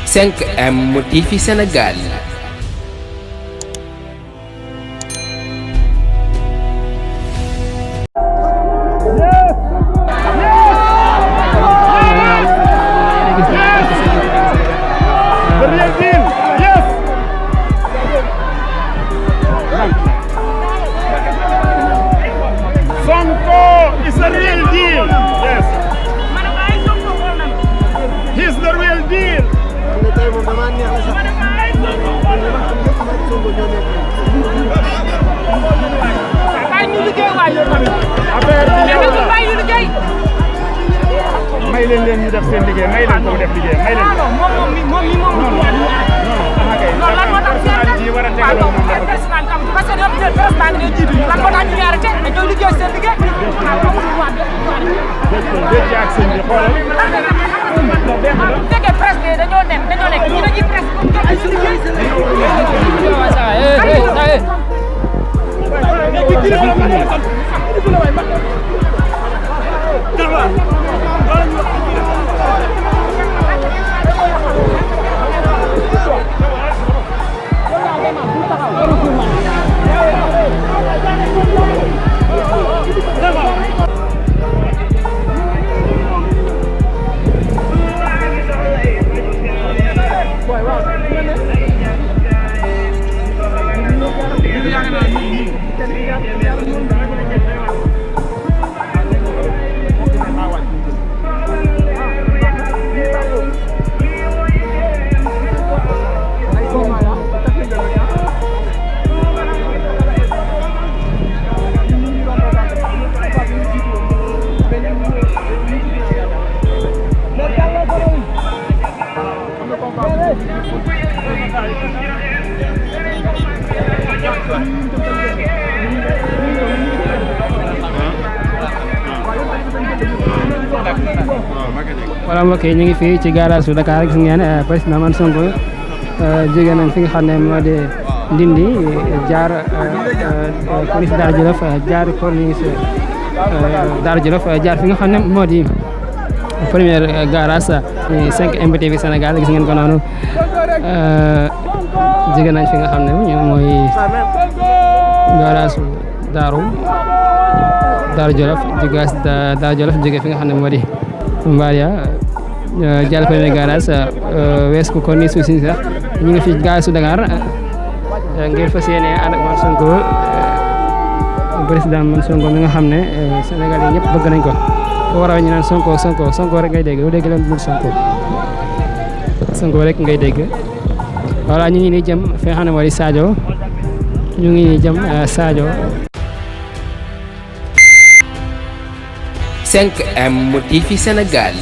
5M TV Sénégal. Sonko is a real deal. Yes. He's the real deal. May leen ñu def seen liggéey, may leen ko def liggéey, may leen. Voilà mbokk yi ñu ngi fii ci garage su Dakar gis ngeen président Man Sonko jóge nañ fi nga xam ne moo di Ndindi jaar police Daara Jolof jaar police Daara Jolof jaar fi nga xam ne moo di première garage 5M TV Sénégal gis ngeen ko noonu jóge nañ fi nga xam ne mooy garage su Daara Jolof Daara Jolof jóge fi nga xam ne moo di Mbaria jàll premier garage wees ko ni suuf si sax ñu ngi fi garage su Dakar ngir fas yéene ànd ak Man Sonko président Man Sonko mi nga xam ne Sénégal yi ñëpp bëgg nañ ko foo war a ñu naan Sonko rek ngay dégg lu dégg leen bul Sonko rek ngay dégg voilà ñu ngi nii jëm fi nga xam ne moo di Sadio ñu ngi nii jëm Sadio 5M TV Sénégal.